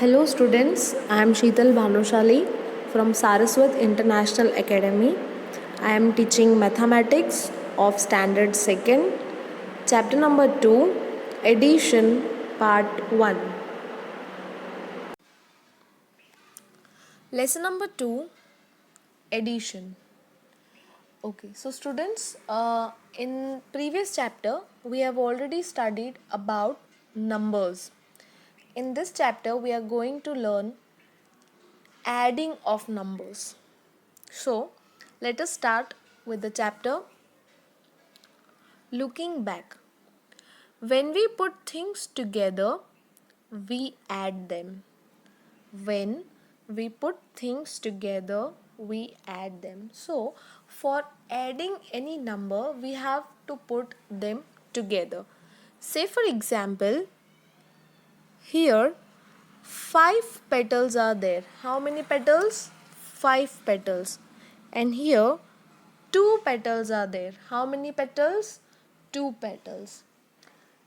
Hello students, I am Sheetal Bhanushali from Saraswat International Academy. I am teaching mathematics of standard 2nd, chapter number 2, addition part 1. Lesson number 2, addition. Okay, so students, in previous chapter we have already studied about numbers. In this chapter we are going to learn adding of numbers. So, let us start with the chapter looking back. When we put things together, we add them. When we put things together, we add them. So, for adding any number, we have to put them together. Say, for example, here 5 petals are there. How many petals? 5 petals. And here 2 petals are there. How many petals? 2 petals.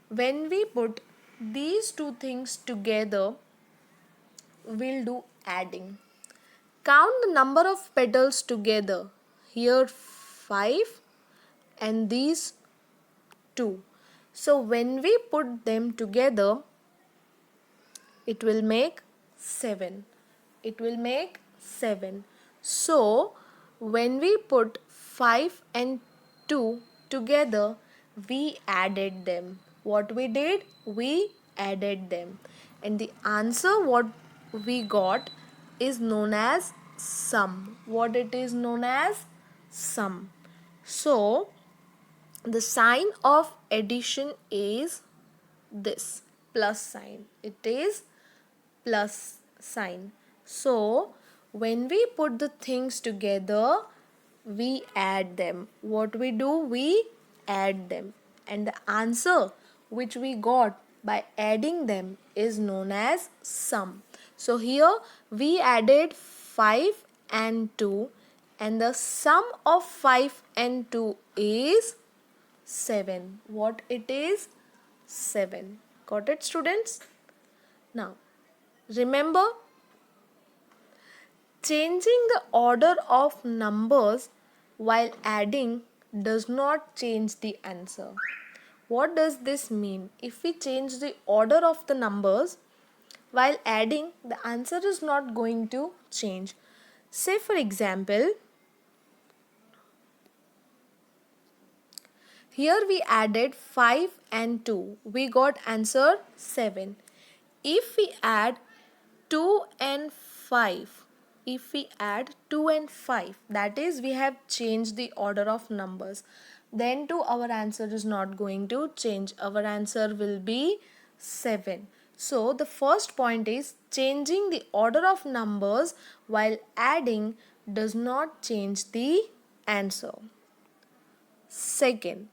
When we put these two things together, we'll do adding. Count the number of petals together. Here 5 and these 2. So when we put them together, it will make 7. It will make 7. So when we put 5 and 2 together, we added them. What we did? We added them. And the answer what we got is known as sum. What it is known as? Sum. So the sign of addition is this, plus sign. It is plus sign. So when we put the things together, we add them. What we do? We add them. And the answer which we got by adding them is known as sum. So here we added 5 and 2 and the sum of 5 and 2 is 7. What it is? 7. Got it, students? Now remember, changing the order of numbers while adding does not change the answer. What does this mean? If we change the order of the numbers while adding, the answer is not going to change. Say for example, here we added 5 and 2. We got answer 7. If we add 2 and 5, that is we have changed the order of numbers, then too our answer is not going to change. Our answer will be 7. So the first point is changing the order of numbers while adding does not change the answer. Second,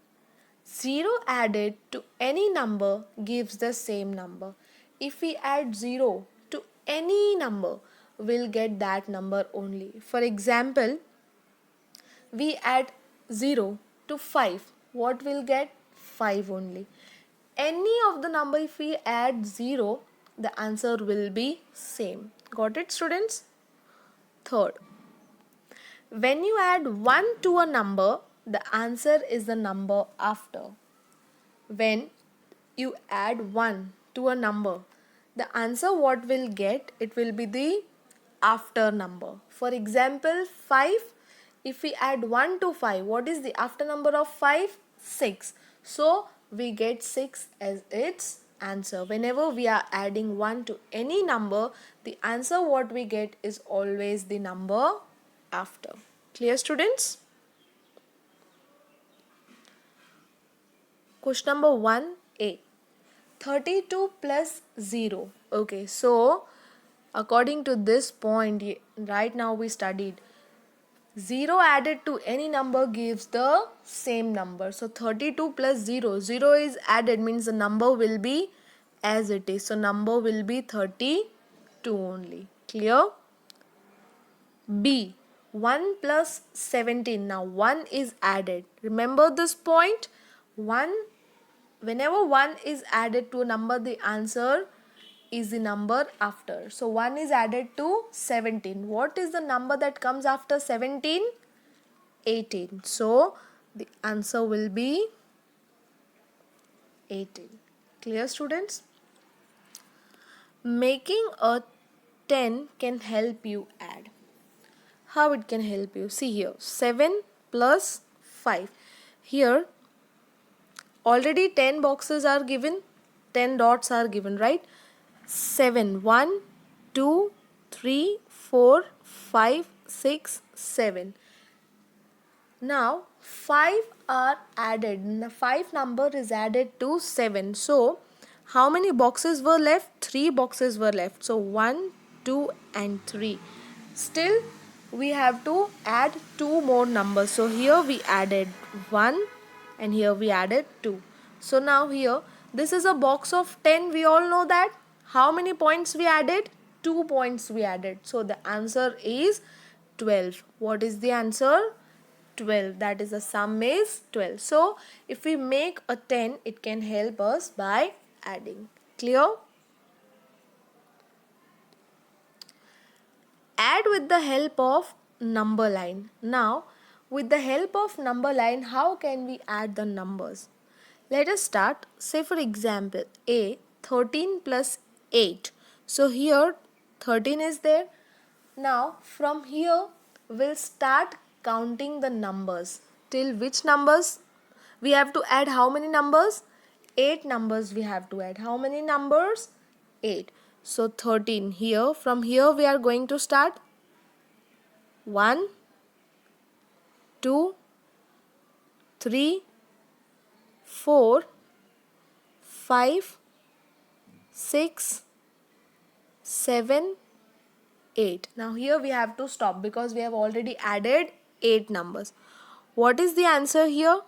0 added to any number gives the same number. If we add 0 to any number, we'll get that number only. For example, we add 0 to 5. What will get? 5 only. Any of the number if we add 0, the answer will be same. Got it, students? Third, when you add 1 to a number, the answer is the number after. When you add 1 to a number, the answer what will get? It will be the after number. For example, 5. If we add 1 to 5, what is the after number of 5? 6. So we get 6 as its answer. Whenever we are adding 1 to any number, the answer what we get is always the number after. Clear, students? Question number 1a. 32 plus 0. Okay, so according to this point, right now we studied 0 added to any number gives the same number. So 32 plus 0. 0 is added means the number will be as it is. So number will be 32 only. Clear? B. 1 plus 17. Now 1 is added. Remember this point? Whenever 1 is added to a number, the answer is the number after. So 1 is added to 17. What is the number that comes after 17? 18. So the answer will be 18. Clear, students? Making a 10 can help you add. How it can help you? See here, 7 plus 5. Here already 10 boxes are given, 10 dots are given, right? 7, 1, 2, 3, 4, 5, 6, 7. Now 5 are added. 5 number is added to 7. So how many boxes were left? 3 boxes were left. So 1, 2 and 3. Still we have to add 2 more numbers. So here we added 1 and here we added 2. So now here this is a box of 10. We all know that. How many points we added? 2 points we added. So the answer is 12. What is the answer? 12. That is, the sum is 12. So if we make a 10, it can help us by adding. Clear? Add with the help of number line. Now with the help of number line, how can we add the numbers? Let us start. Say for example, A 13 plus 8. So here 13 is there. Now from here we'll start counting the numbers. Till which numbers? We have to add how many numbers? 8 numbers we have to add. How many numbers? 8. So 13 here. From here we are going to start 1, 2, 3, 4, 5, 6, 7, 8. Now here we have to stop because we have already added 8 numbers. What is the answer here?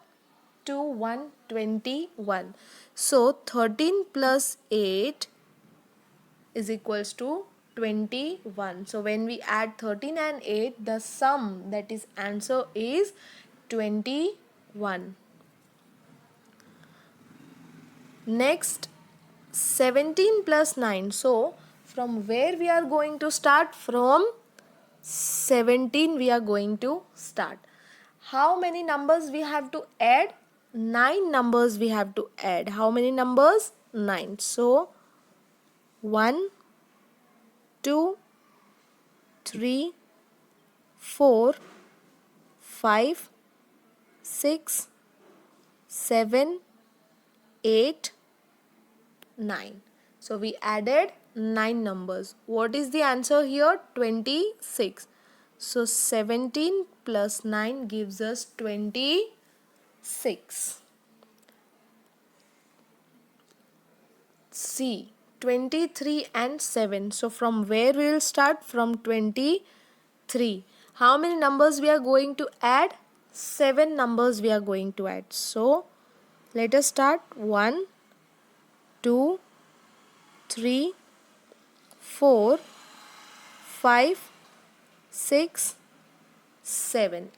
2, 1, 21. So 13 plus 8 is equals to 21. So when we add 13 and 8, the sum, that is answer, is 21. Next, 17 plus 9. So from where we are going to start? From 17 we are going to start. How many numbers we have to add? 9 numbers we have to add. How many numbers? 9. So 1, 2, 3, 4, 5, 6, 7, 8, 9. So we added 9 numbers. What is the answer here? 26. So 17 plus 9 gives us 26. C, 23 and 7. So from where we will start? From 23. How many numbers we are going to add? 7 numbers we are going to add. So let us start. 1, 2, 3, 4, 5, 6, 7.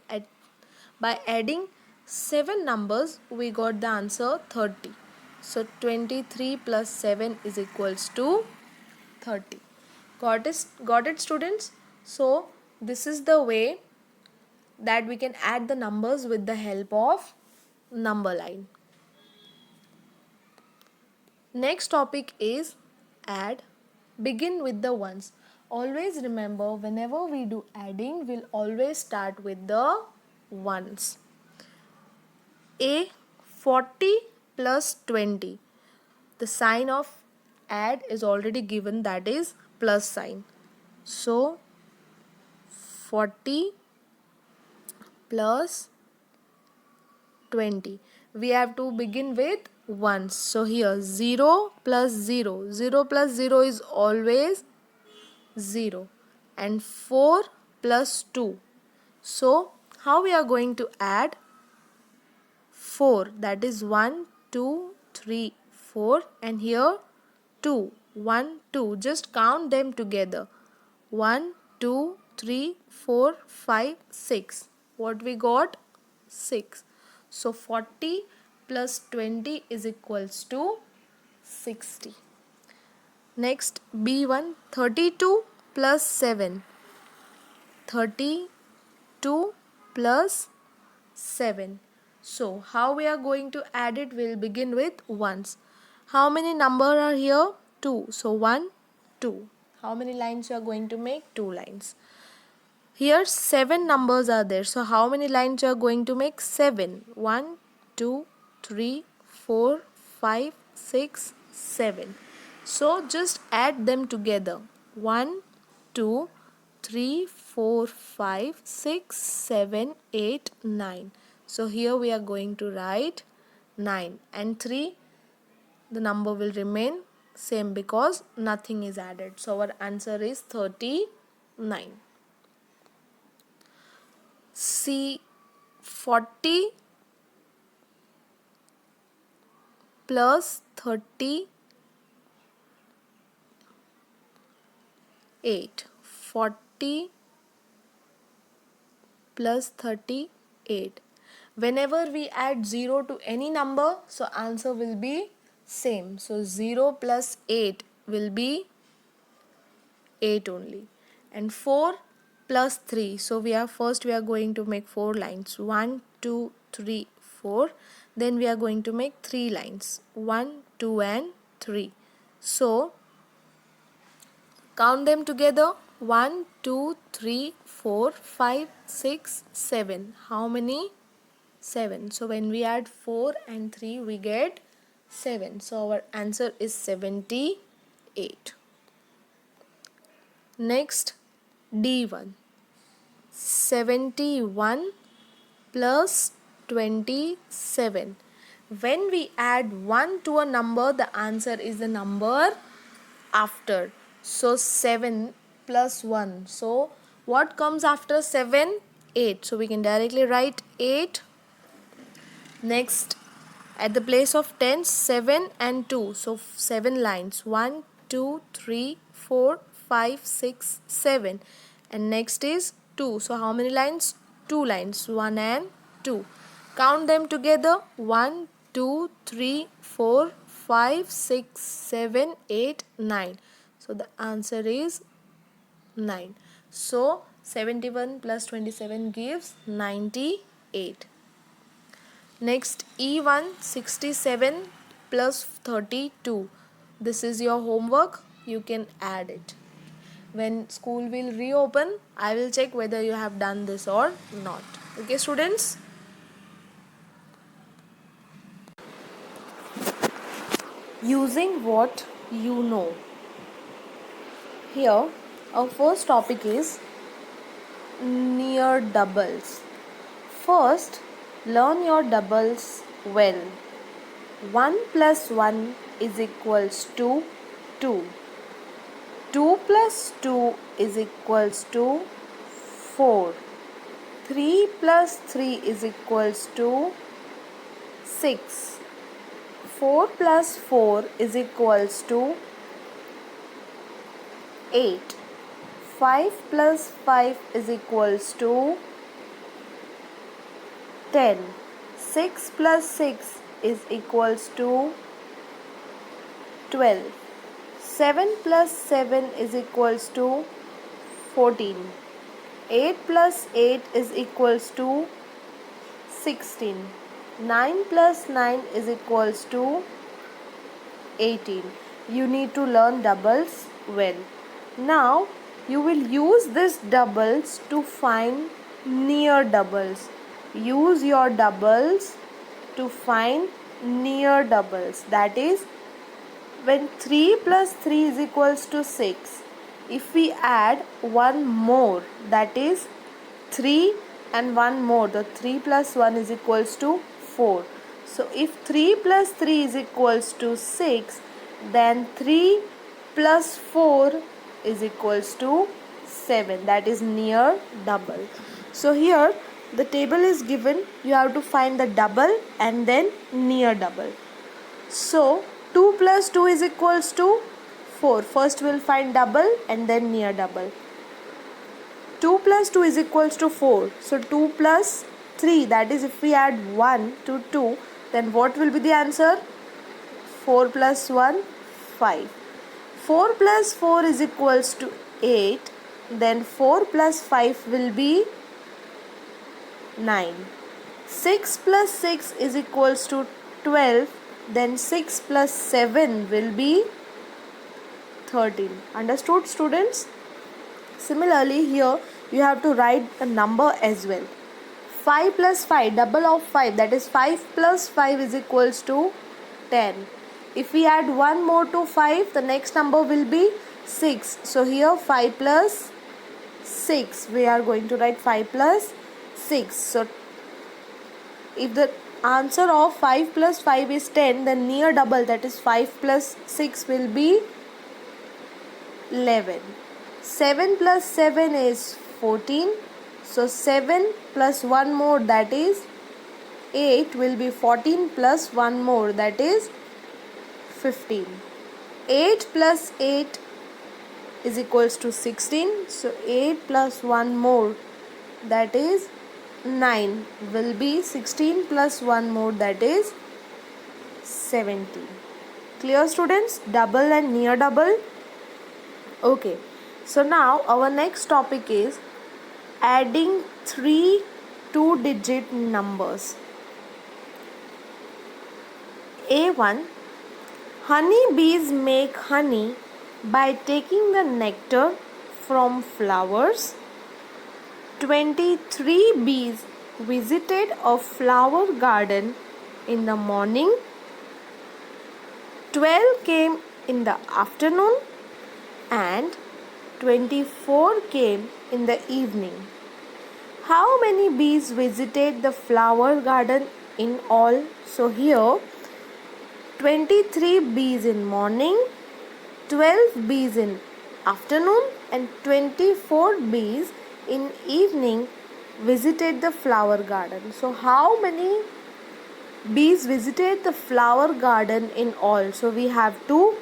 By adding 7 numbers, we got the answer 30. So 23 plus 7 is equals to 30. Got it, students? So this is the way that we can add the numbers with the help of number line. Next topic is add. Begin with the ones. Always remember, whenever we do adding, we'll always start with the ones. A, 40 plus 20. The sign of add is already given, that is plus sign. So 40 plus 20. We have to begin with ones. So here 0 plus 0. 0 plus 0 is always 0. And 4 plus 2. So how we are going to add? 4, that is 1, 2, 3, 4, and here 2, 1, 2. Just count them together. 1, 2, 3, 4, 5, 6. What we got? 6. So 40 plus 20 is equals to 60. Next, B1, 32 plus 7. 32 plus 7. So, how we are going to add it? We'll begin with ones. How many numbers are here? 2. So, 1, 2. How many lines you are going to make? 2 lines. Here 7 numbers are there. So, how many lines you are going to make? 7. 1, 2, 3, 4, 5, 6, 7. So, just add them together. 1, 2, 3, 4, 5, 6, 7, 8, 9. So, here we are going to write 9 and 3. The number will remain same because nothing is added. So, our answer is 39. C, 40 plus 38. 40 plus 38. Whenever we add 0 to any number, so answer will be same. So 0 plus 8 will be 8 only. And 4 plus 3. So we are going to make 4 lines. 1, 2, 3, 4. Then we are going to make 3 lines. 1, 2 and 3. So count them together. 1, 2, 3, 4, 5, 6, 7. How many? 7. So when we add 4 and 3 we get 7. So our answer is 78. Next, D1. 71 plus 27. When we add 1 to a number, the answer is the number after. So 7 plus 1. So what comes after 7? 8. So we can directly write 8. Next, at the place of 10, 7 and 2. So 7 lines. 1, 2, 3, 4, 5, 6, 7. And next is 2. So how many lines? 2 lines. 1 and 2. Count them together. 1, 2, 3, 4, 5, 6, 7, 8, 9. So the answer is 9. So 71 plus 27 gives 98. Next, E1, 67 plus 32. This is your homework. You can add it. When school will reopen, I will check whether you have done this or not. Okay, students? Using what you know. Here, our first topic is near doubles. First, learn your doubles well. 1 plus 1 is equals to 2. 2 plus 2 is equals to 4. 3 plus 3 is equals to 6. 4 plus 4 is equals to 8. 5 plus 5 is equals to 10. 6 plus 6 is equals to 12. 7 plus 7 is equals to 14. 8 plus 8 is equals to 16. 9 plus 9 is equals to 18. You need to learn doubles well. Now you will use this doubles to find near doubles. Use your doubles to find near doubles. That is, when 3 plus 3 is equals to 6, if we add one more, that is 3 and one more, the 3 plus 1 is equals to 4. So if 3 plus 3 is equals to 6, then 3 plus 4 is equals to 7. That is near double. So here the table is given. You have to find the double and then near double. So 2 plus 2 is equals to 4. First we will find double and then near double. 2 plus 2 is equals to 4. So 2 plus 3, that is if we add 1 to 2, then what will be the answer? 4 plus 1, 5. 4 plus 4 is equals to 8. Then 4 plus 5 will be 9. 6 plus 6 is equals to 12. Then 6 plus 7 will be 13. Understood, students? Similarly, here you have to write the number as well. 5 plus 5, double of 5, that is 5 plus 5 is equals to 10. If we add one more to 5, the next number will be 6. So here 5 plus 6, we are going to write 5 plus 6. So if the answer of 5 plus 5 is 10, then near double, that is 5 plus 6 will be 11. 7 plus 7 is 14. So 7 plus 1 more, that is 8, will be 14 plus 1 more, that is 15. 8 plus 8 is equals to 16. So 8 plus 1 more, that is 9, will be 16 plus 1 more, that is 17. Clear, students? Double and near double. Okay. So now our next topic is adding 3 two-digit numbers. A1. Honey bees make honey by taking the nectar from flowers. 23 bees visited a flower garden in the morning. 12 came in the afternoon and 24 came in the evening. How many bees visited the flower garden in all? So here 23 bees in morning, 12 bees in afternoon and 24 bees in evening visited the flower garden. So how many bees visited the flower garden in all? So we have to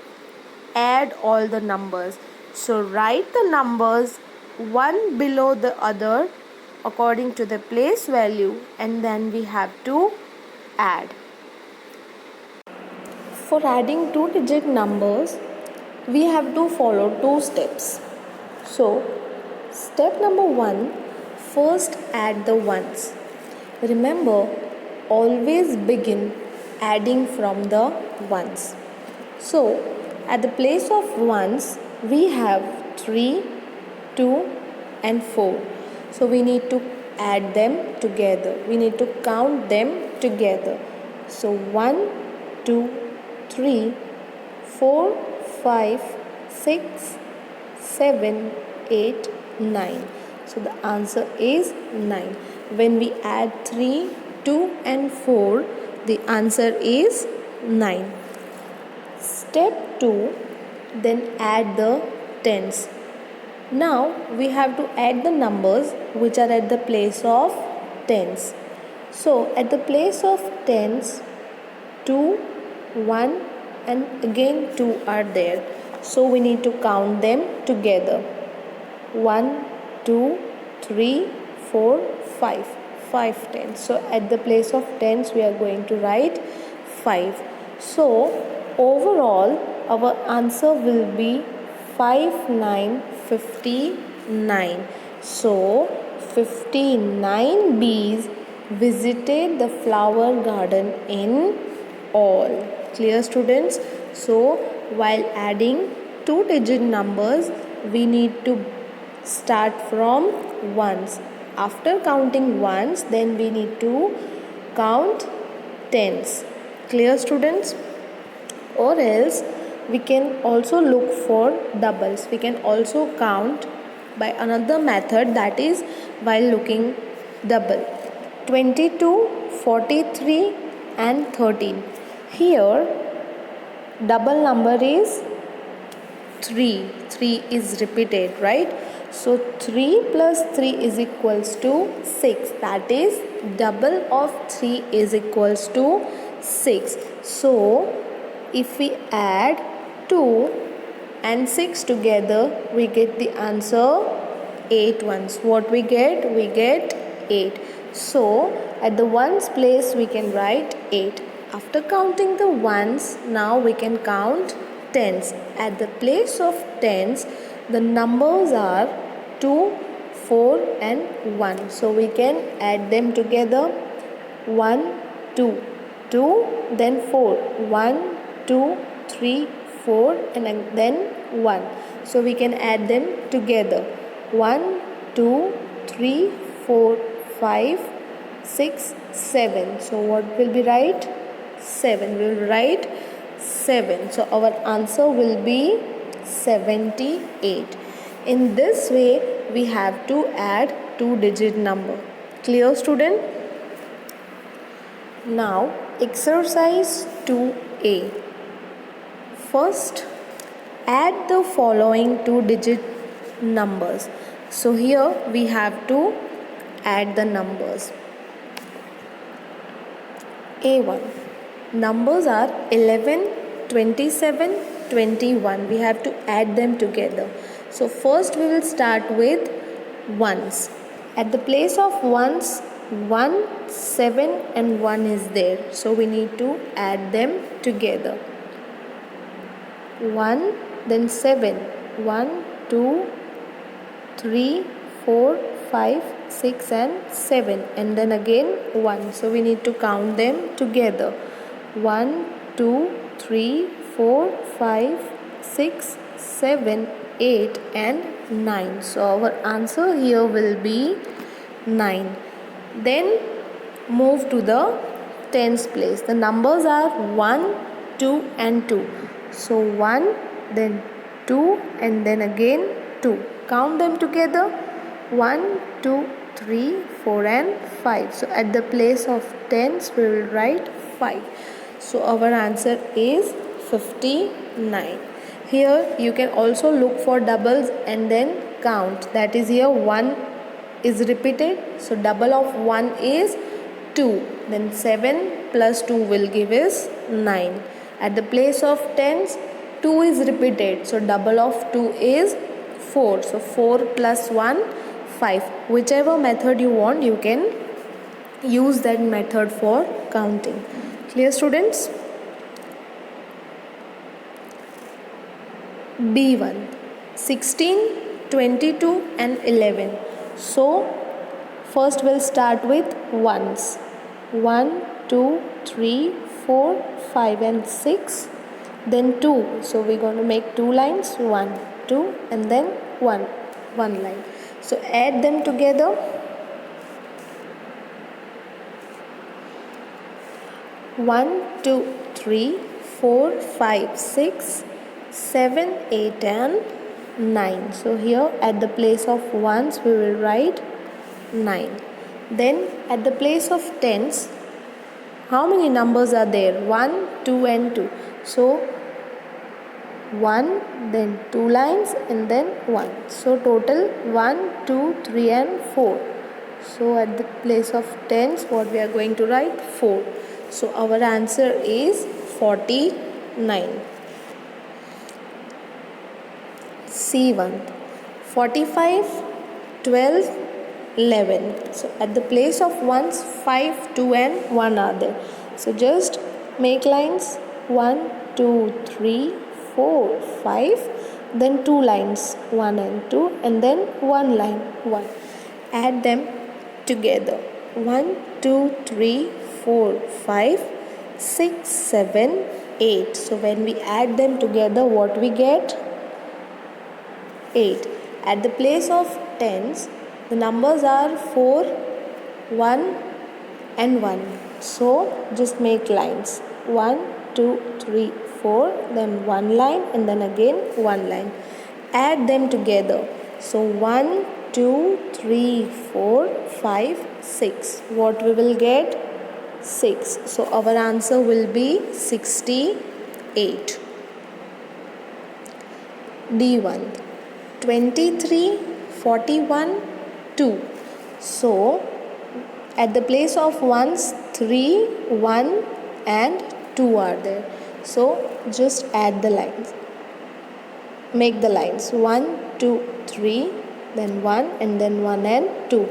add all the numbers. So write the numbers one below the other according to the place value, and then we have to add. For adding two-digit numbers, we have to follow two steps. So step number 1, first add the ones. Remember, always begin adding from the ones. So at the place of ones, we have 3, 2 and 4. So we need to add them together. We need to count them together. So 1, 2, 3, 4, 5, 6, 7, 8, 9. So the answer is 9. When we add 3, 2 and 4, the answer is 9. Step 2, then add the tens. Now we have to add the numbers which are at the place of tens. So at the place of tens, 2, 1 and again 2 are there. So we need to count them together. 1, 2, 3, 4, 5. 5 tens. So at the place of tens we are going to write 5. So overall our answer will be 5, 9, 59. So 59 bees visited the flower garden in all. Clear, students? So while adding two-digit numbers, we need to start from ones. After counting ones, then we need to count tens. Clear, students? Or else we can also look for doubles. We can also count by another method, that is while looking double. 22, 43 and 13. Here double number is 3. 3 is repeated, right? So 3 plus 3 is equals to 6. That is double of 3 is equals to 6. So if we add 2 and 6 together, we get the answer 8 ones. What we get? We get 8. So at the ones place we can write 8. After counting the ones, now we can count tens. At the place of tens, the numbers are 2, 4 and 1. So we can add them together. 1, 2, 2, then 4. 1, 2, 3, 4 and then 1. So we can add them together. 1, 2, 3, 4, 5, 6, 7. So what will be right? 7. We will write 7. So our answer will be 78. In this way, we have to add two-digit number. Clear, student? Now, exercise 2A. First, add the following two-digit numbers. So here we have to add the numbers. A1. Numbers are 11, 27, 21. We have to add them together. So first we will start with ones. At the place of ones, 1, 7 and 1 is there. So we need to add them together. 1, then 7. 1, 2, 3, 4, 5, 6 and 7 and then again 1. So we need to count them together. 1, 2, 3, 4, 5, 6, 7, 8 and 9. So our answer here will be 9. Then move to the tens place. The numbers are 1, 2 and 2. So 1, then 2 and then again 2. Count them together. 1, 2, 3, 4 and 5. So at the place of tens we will write 5. So our answer is 59. Here you can also look for doubles and then count. That is, here 1 is repeated. So double of 1 is 2. Then 7 plus 2 will give is 9. At the place of tens, 2 is repeated. So double of 2 is 4. So 4 plus 1, 5. Whichever method you want, you can use that method for counting. Clear, students? B1. 16, 22 and 11. So first we'll start with ones. 1, 2, 3, 4, 5 and 6. Then 2. So we're going to make 2 lines. 1, 2 and then 1 line. So add them together. 1, 2, 3, 4, 5, 6, 7, 8 and 9. So here at the place of ones we will write 9. Then at the place of tens, how many numbers are there? 1, 2 and 2. So 1, then 2 lines and then 1. So total 1, 2, 3 and 4. So at the place of tens what we are going to write? 4. So our answer is 49. C1. 45, 12, 11. So at the place of ones, 5, 2 and 1 are there. So just make lines 1, 2, 3, 4, 5. Then 2 lines 1 and 2 and then 1 line 1. Add them together. 1, 2, 3, 4, 5, 6, 7, 8. So when we add them together, what we get? 8. At the place of tens, the numbers are 4, 1 and 1. So just make lines 1, 2, 3, 4, then 1 line and then again 1 line. Add them together. So 1, 2, 3, 4, 5, 6. What we will get? 6. So our answer will be 68. D1. 23, 41, 2. So at the place of ones, 3, 1 and 2 are there. So just add the lines. Make the lines 1, 2, 3, then 1 and then 1 and 2.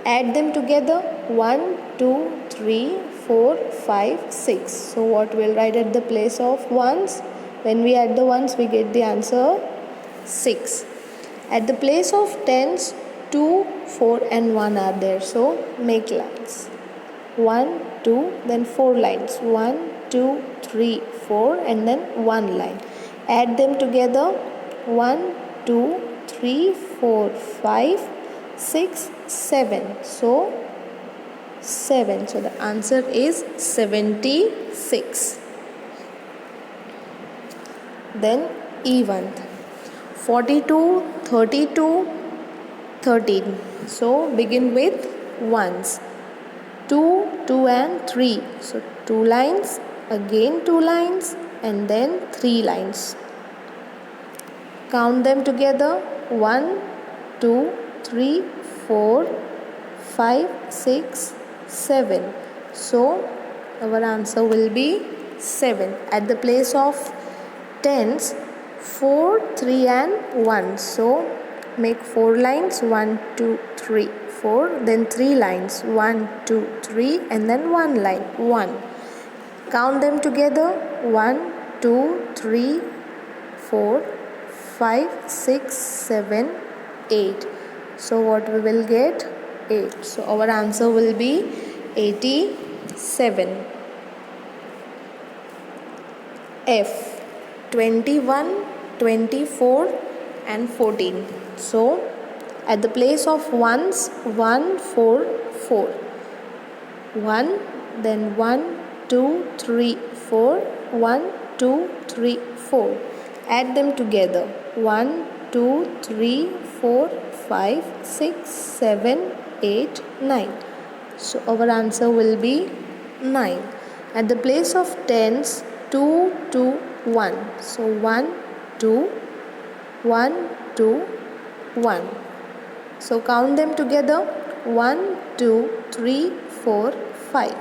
Add them together 1, 2, 3, 4, 5, 6. So what we'll write at the place of ones? When we add the ones, we get the answer 6. At the place of tens, 2, 4 and 1 are there. So make lines. 1, 2, then 4 lines. 1, 2, 3, 4 and then 1 line. Add them together. 1, 2, 3, 4, 5, 6, 7. So 7. So the answer is 76. Then even. 42, 32, 13. So begin with ones. 2, 2 and 3. So 2 lines, again 2 lines and then 3 lines. Count them together. 1, 2, 3, 4, 5, 6, 7. So our answer will be 7. At the place of tens, 4, 3 and 1. So make 4 lines. 1, 2, 3, 4. Then 3 lines. 1, 2, 3 and then 1 line. 1. Count them together. 1, 2, 3, 4, 5, 6, 7, 8. So what we will get? 8. So our answer will be 87. F. 21, 24 and 14. So at the place of ones, 1, 4, 4. 1, then 1, 2, 3, 4. 1, 2, 3, 4. Add them together. 1, 2, 3, 4, 5, 6, 7, 8, 9. So our answer will be 9. At the place of tens, 2, 2, 1. So 1, 2, 1, 2, 1. So count them together. 1, 2, 3, 4, 5.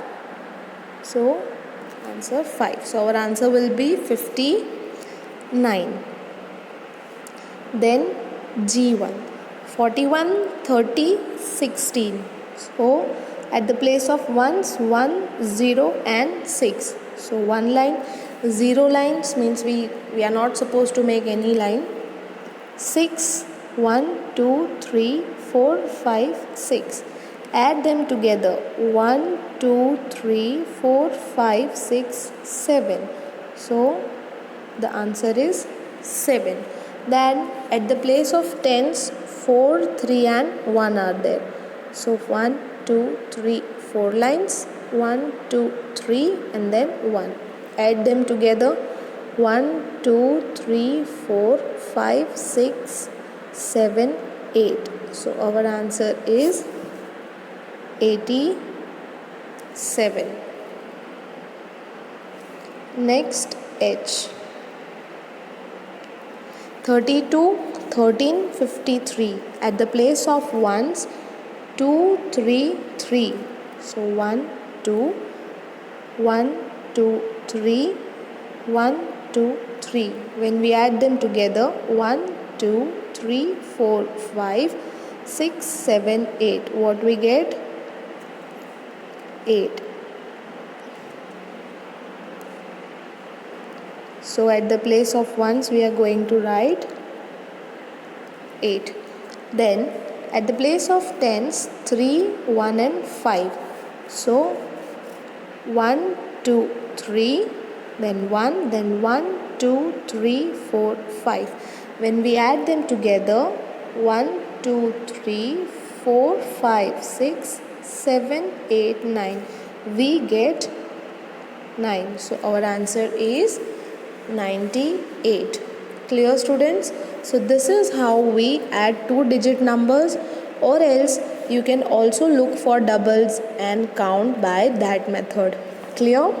So answer 5. So our answer will be 59. Then G1. 41, 30, 16. So at the place of ones, 1, 0 and 6. So 1 line. 0 lines means we are not supposed to make any line. 6, 1, 2, 3, 4, 5, 6. Add them together. 1, 2, 3, 4, 5, 6, 7. So the answer is 7. Then at the place of tens, 4, 3 and 1 are there. So 1, 2, 3, 4 lines. 1, 2, 3 and then 1. Add them together. 1, 2, 3, 4, 5, 6, 7, 8. So our answer is 87. Next H. 32, 13, 53. At the place of ones, 2, 3, 3. So 1, 2, 1, 2, 3, 1, 2, 3. When we add them together, 1, 2, 3, 4, 5, 6, 7, 8. What we get? 8. So at the place of ones, we are going to write 8. Then at the place of tens, 3, 1 and 5. So 1, 2, 3, then 1, then 1, 2, 3, 4, 5. When we add them together, 1, 2, 3, 4, 5, 6, 7, 8, 9. We get 9. So our answer is 98. Clear, students? So this is how we add 2-digit numbers, or else you can also look for doubles and count by that method. Clear?